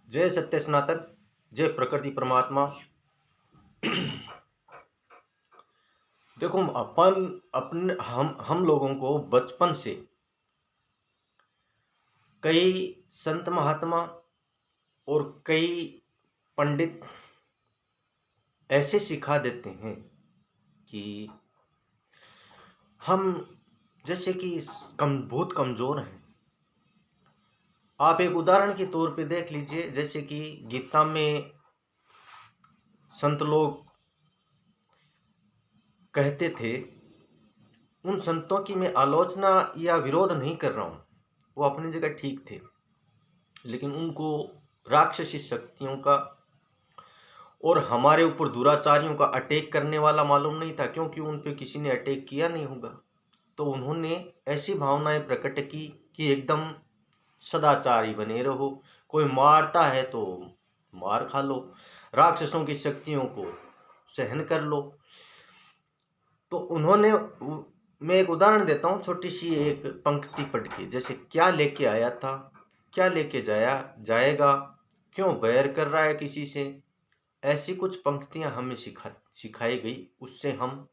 जय सत्य सनातन, जय प्रकृति परमात्मा। देखो, अपन अपने हम लोगों को बचपन से कई संत महात्मा और कई पंडित ऐसे सिखा देते हैं कि हम जैसे कि बहुत कमज़ोर हैं। आप एक उदाहरण के तौर पे देख लीजिए, जैसे कि गीता में संत लोग कहते थे, उन संतों की मैं आलोचना या विरोध नहीं कर रहा हूँ, वो अपनी जगह ठीक थे, लेकिन उनको राक्षसी शक्तियों का और हमारे ऊपर दुराचारियों का अटैक करने वाला मालूम नहीं था, क्योंकि उन पे किसी ने अटैक किया नहीं होगा। तो उन्होंने ऐसी भावनाएं प्रकट की कि एकदम सदाचारी बने रहो, कोई मारता है तो मार खा लो, राक्षसों की शक्तियों को सहन कर लो। तो उन्होंने, मैं एक उदाहरण देता हूँ, छोटी सी एक पंक्ति पढ़ के, जैसे क्या लेके आया था, क्या लेके जाएगा, क्यों बैर कर रहा है किसी से। ऐसी कुछ पंक्तियां हमें सिखाई गई, उससे हम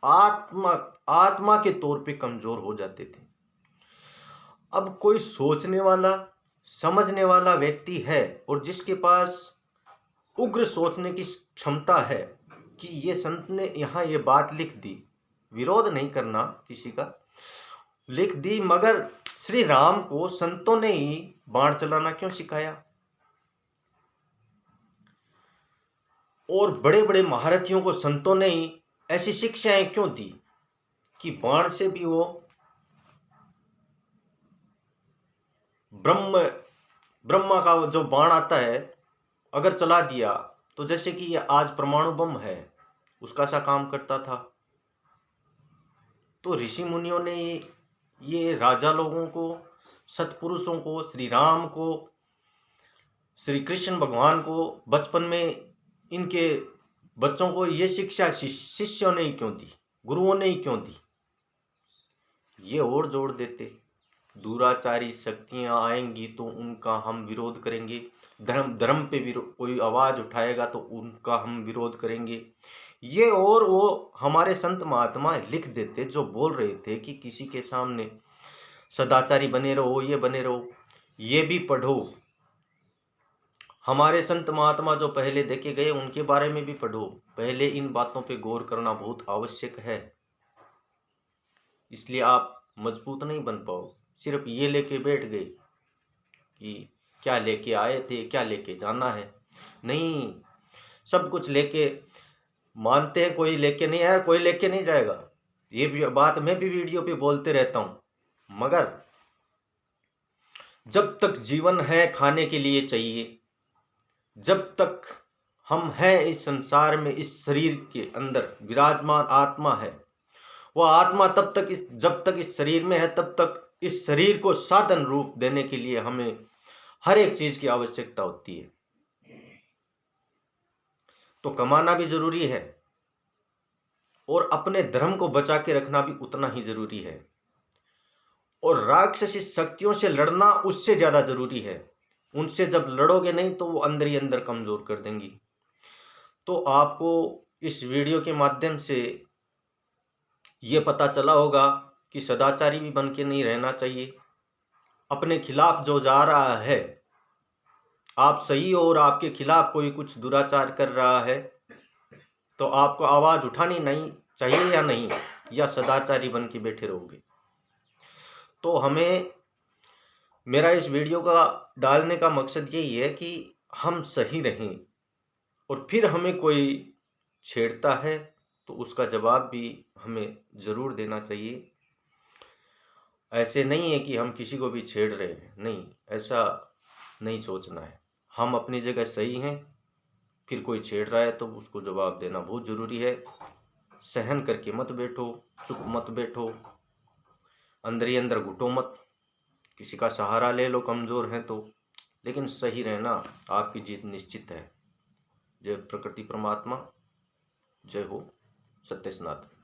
आत्मा के तौर पे कमजोर हो जाते थे। अब कोई सोचने वाला, समझने वाला व्यक्ति है और जिसके पास उग्र सोचने की क्षमता है कि ये संत ने यहाँ ये बात लिख दी, विरोध नहीं करना किसी का, लिख दी, मगर श्री राम को संतों ने ही बाण चलाना क्यों सिखाया, और बड़े बड़े महारथियों को संतों ने ही ऐसी शिक्षाएं क्यों दी कि बाण से भी वो ब्रह्मा का जो बाण आता है, अगर चला दिया तो जैसे कि ये आज परमाणु बम है, उसका सा काम करता था। तो ऋषि मुनियों ने ये राजा लोगों को, सत्पुरुषों को, श्री राम को, श्री कृष्ण भगवान को बचपन में इनके बच्चों को ये शिक्षा शिष्यों ने ही क्यों दी, गुरुओं ने ही क्यों दी। ये और जोड़ देते, दुराचारी शक्तियां आएंगी तो उनका हम विरोध करेंगे, धर्म पे कोई आवाज उठाएगा तो उनका हम विरोध करेंगे। ये और वो हमारे संत महात्मा लिख देते, जो बोल रहे थे कि किसी के सामने सदाचारी बने रहो, ये बने रहो, ये भी पढ़ो। हमारे संत महात्मा जो पहले देखे गए उनके बारे में भी पढ़ो। पहले इन बातों पे गौर करना बहुत आवश्यक है, इसलिए आप मजबूत नहीं बन पाओ। सिर्फ ये लेके बैठ गए कि क्या लेके आए थे, क्या लेके जाना है, नहीं, सब कुछ लेके मानते हैं, कोई लेके नहीं आया, कोई लेके नहीं जाएगा। ये भी बात मैं भी वीडियो पे बोलते रहता हूं, मगर जब तक जीवन है खाने के लिए चाहिए, जब तक हम हैं इस संसार में, इस शरीर के अंदर विराजमान आत्मा है, वह आत्मा जब तक इस शरीर में है, तब तक इस शरीर को साधन रूप देने के लिए हमें हर एक चीज की आवश्यकता होती है। तो कमाना भी जरूरी है और अपने धर्म को बचा के रखना भी उतना ही जरूरी है, और राक्षसी शक्तियों से लड़ना उससे ज्यादा जरूरी है। उनसे जब लड़ोगे नहीं तो वो अंदर ही अंदर कमजोर कर देंगी। तो आपको इस वीडियो के माध्यम से ये पता चला होगा कि सदाचारी भी बन के नहीं रहना चाहिए। अपने खिलाफ जो जा रहा है, आप सही हो और आपके खिलाफ कोई कुछ दुराचार कर रहा है, तो आपको आवाज उठानी नहीं चाहिए या नहीं, या सदाचारी बन के बैठे रहोगे। तो हमें, मेरा इस वीडियो का डालने का मकसद यही है कि हम सही रहें, और फिर हमें कोई छेड़ता है तो उसका जवाब भी हमें ज़रूर देना चाहिए। ऐसे नहीं है कि हम किसी को भी छेड़ रहे हैं, नहीं, ऐसा नहीं सोचना है। हम अपनी जगह सही हैं, फिर कोई छेड़ रहा है तो उसको जवाब देना बहुत ज़रूरी है। सहन करके मत बैठो, चुप मत बैठो, अंदर ही अंदर घुटो मत, किसी का सहारा ले लो कमज़ोर हैं तो, लेकिन सही रहना, आपकी जीत निश्चित है। जय प्रकृति परमात्मा, जय हो सत्य सनातन।